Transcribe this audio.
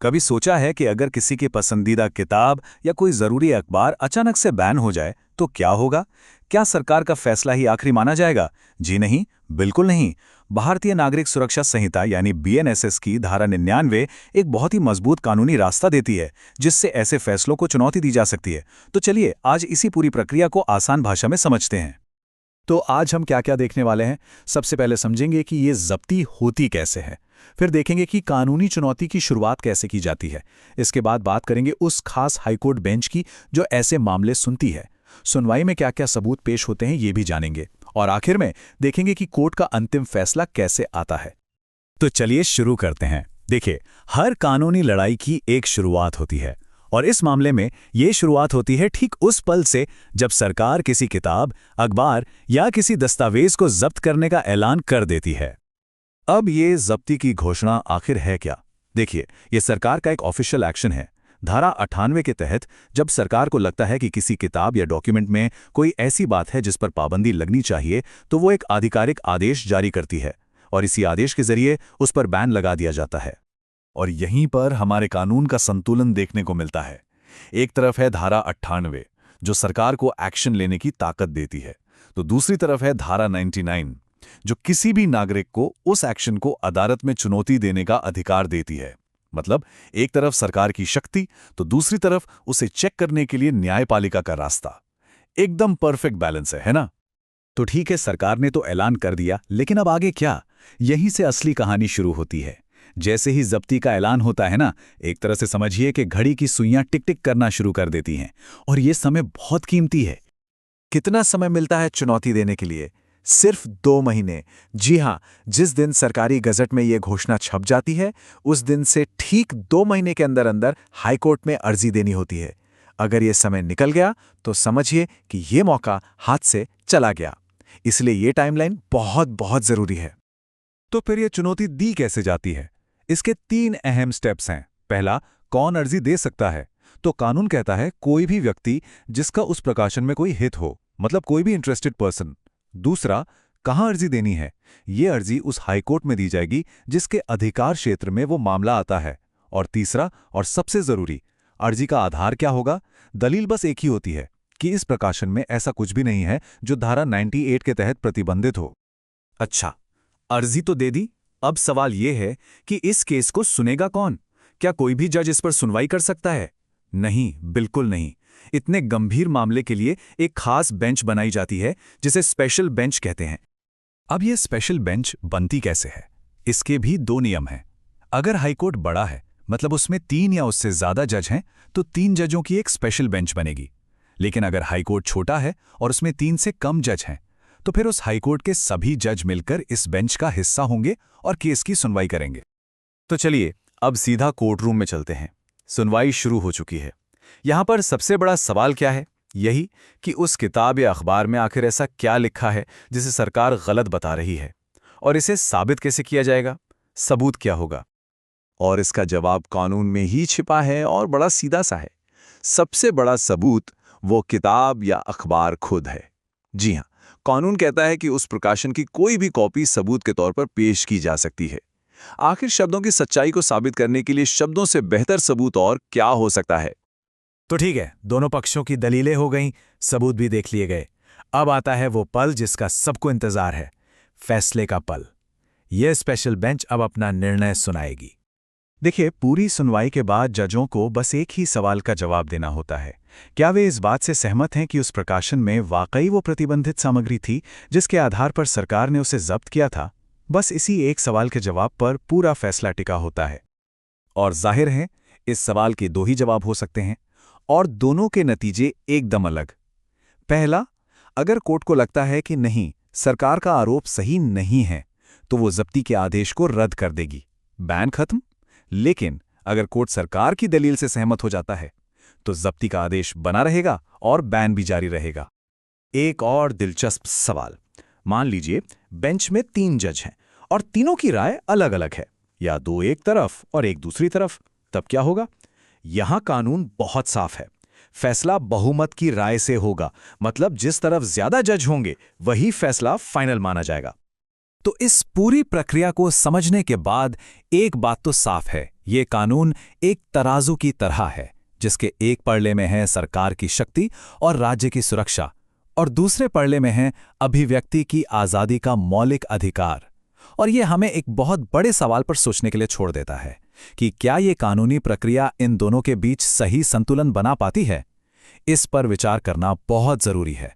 कभी सोचा है कि अगर किसी की पसंदीदा किताब या कोई जरूरी अखबार अचानक से बैन हो जाए तो क्या होगा? क्या सरकार का फैसला ही आखिरी माना जाएगा? जी नहीं, बिल्कुल नहीं। भारतीय नागरिक सुरक्षा संहिता यानी बीएनएसएस की धारा 99 एक बहुत ही मजबूत कानूनी रास्ता देती है, जिससे ऐसे फैसलों को चुनौती दी जा सकती है। तो चलिए आज इसी पूरी प्रक्रिया को आसान भाषा में समझते हैं। तो आज हम क्या क्या देखने वाले हैं। सबसे पहले समझेंगे कि ये जब्ती होती कैसे है। फिर देखेंगे कि कानूनी चुनौती की शुरुआत कैसे की जाती है। इसके बाद बात करेंगे उस खास हाईकोर्ट बेंच की जो ऐसे मामले सुनती है। सुनवाई में क्या क्या सबूत पेश होते हैं ये भी जानेंगे। और आखिर में देखेंगे कि कोर्ट का अंतिम फैसला कैसे आता है। तो चलिए शुरू करते हैं। देखिए, हर कानूनी लड़ाई की एक शुरुआत होती है और इस मामले में ये शुरुआत होती है ठीक उस पल से जब सरकार किसी किताब, अखबार या किसी दस्तावेज को जब्त करने का ऐलान कर देती है। अब ये जब्ती की घोषणा आखिर है क्या? देखिए, ये सरकार का एक ऑफिशियल एक्शन है। धारा 98 के तहत जब सरकार को लगता है कि किसी किताब या डॉक्यूमेंट में कोई ऐसी बात है जिस पर पाबंदी लगनी चाहिए, तो वो एक आधिकारिक आदेश जारी करती है और इसी आदेश के जरिए उस पर बैन लगा दिया जाता है। और यहीं पर हमारे कानून का संतुलन देखने को मिलता है। एक तरफ है धारा 98 जो सरकार को एक्शन लेने की ताकत देती है, तो दूसरी तरफ है धारा 99 जो किसी भी नागरिक को उस एक्शन को अदालत में चुनौती देने का अधिकार देती है। मतलब एक तरफ सरकार की शक्ति तो दूसरी तरफ उसे चेक करने के लिए न्यायपालिका का रास्ता। एकदम परफेक्ट बैलेंस है ना? तो ठीक है, सरकार ने तो ऐलान कर दिया, लेकिन अब आगे क्या? यहीं से असली कहानी शुरू होती है। जैसे ही जब्ती का ऐलान होता है ना, एक तरह से समझिए कि घड़ी की सुइयां टिक टिक करना शुरू कर देती हैं और ये समय बहुत कीमती है। कितना समय मिलता है चुनौती देने के लिए? सिर्फ 2 महीने। जी हां, जिस दिन सरकारी गजट में यह घोषणा छप जाती है उस दिन से ठीक 2 महीने के अंदर अंदर हाईकोर्ट में अर्जी देनी होती है। अगर यह समय निकल गया तो समझिए कि यह मौका हाथ से चला गया। इसलिए यह टाइमलाइन बहुत बहुत जरूरी है। तो फिर यह चुनौती दी कैसे जाती है? इसके 3 अहम स्टेप्स हैं। पहला, कौन अर्जी दे सकता है? तो कानून कहता है कोई भी व्यक्ति जिसका उस प्रकाशन में कोई हित हो, मतलब कोई भी इंटरेस्टेड पर्सन। दूसरा, कहां अर्जी देनी है? ये अर्जी उस हाईकोर्ट में दी जाएगी जिसके अधिकार क्षेत्र में वो मामला आता है। और तीसरा और सबसे जरूरी, अर्जी का आधार क्या होगा? दलील बस एक ही होती है कि इस प्रकाशन में ऐसा कुछ भी नहीं है जो धारा 98 के तहत प्रतिबंधित हो। अच्छा, अर्जी तो दे दी। अब सवाल यह है कि इस केस को सुनेगा कौन? क्या कोई भी जज इस पर सुनवाई कर सकता है? नहीं, बिल्कुल नहीं। इतने गंभीर मामले के लिए एक खास बेंच बनाई जाती है जिसे स्पेशल बेंच कहते हैं। अब यह स्पेशल बेंच बनती कैसे है? इसके भी 2 नियम हैं। अगर हाईकोर्ट बड़ा है, मतलब उसमें 3 या उससे ज्यादा जज हैं, तो 3 जजों की एक स्पेशल बेंच बनेगी। लेकिन अगर हाईकोर्ट छोटा है और उसमें 3 से कम जज हैं, तो फिर उस हाईकोर्ट के सभी जज मिलकर इस बेंच का हिस्सा होंगे और केस की सुनवाई करेंगे। तो चलिए अब सीधा कोर्ट रूम में चलते हैं। सुनवाई शुरू हो चुकी है। यहां पर सबसे बड़ा सवाल क्या है? यही कि उस किताब या अखबार में आखिर ऐसा क्या लिखा है जिसे सरकार गलत बता रही है, और इसे साबित कैसे किया जाएगा? सबूत क्या होगा? और इसका जवाब कानून में ही छिपा है और बड़ा सीधा सा है। सबसे बड़ा सबूत वो किताब या अखबार खुद है। जी हां, कानून कहता है कि उस प्रकाशन की कोई भी कॉपी सबूत के तौर पर पेश की जा सकती है। आखिर शब्दों की सच्चाई को साबित करने के लिए शब्दों से बेहतर सबूत और क्या हो सकता है? तो ठीक है, दोनों पक्षों की दलीलें हो गईं, सबूत भी देख लिए गए। अब आता है वो पल जिसका सबको इंतजार है, फैसले का पल। यह स्पेशल बेंच अब अपना निर्णय सुनाएगी। देखिए, पूरी सुनवाई के बाद जजों को बस एक ही सवाल का जवाब देना होता है। क्या वे इस बात से सहमत हैं कि उस प्रकाशन में वाकई वो प्रतिबंधित सामग्री थी जिसके आधार पर सरकार ने उसे जब्त किया था? बस इसी एक सवाल के जवाब पर पूरा फैसला टिका होता है। और जाहिर है, इस सवाल के 2 ही जवाब हो सकते हैं और दोनों के नतीजे एकदम अलग। पहला, अगर कोर्ट को लगता है कि नहीं, सरकार का आरोप सही नहीं है, तो वो जब्ती के आदेश को रद्द कर देगी, बैन खत्म। लेकिन अगर कोर्ट सरकार की दलील से सहमत हो जाता है, तो जब्ती का आदेश बना रहेगा और बैन भी जारी रहेगा। एक और दिलचस्प सवाल, मान लीजिए बेंच में 3 जज हैं और तीनों की राय अलग अलग है, या 2 एक तरफ और एक दूसरी तरफ। तब क्या होगा? यहां कानून बहुत साफ है। फैसला बहुमत की राय से होगा, मतलब जिस तरफ ज्यादा जज होंगे वही फैसला फाइनल माना जाएगा। तो इस पूरी प्रक्रिया को समझने के बाद एक बात तो साफ है, ये कानून एक तराजू की तरह है, जिसके एक पड़ले में है सरकार की शक्ति और राज्य की सुरक्षा, और दूसरे पड़ले में है अभिव्यक्ति की आज़ादी का मौलिक अधिकार। और ये हमें एक बहुत बड़े सवाल पर सोचने के लिए छोड़ देता है कि क्या ये कानूनी प्रक्रिया इन दोनों के बीच सही संतुलन बना पाती है। इस पर विचार करना बहुत जरूरी है।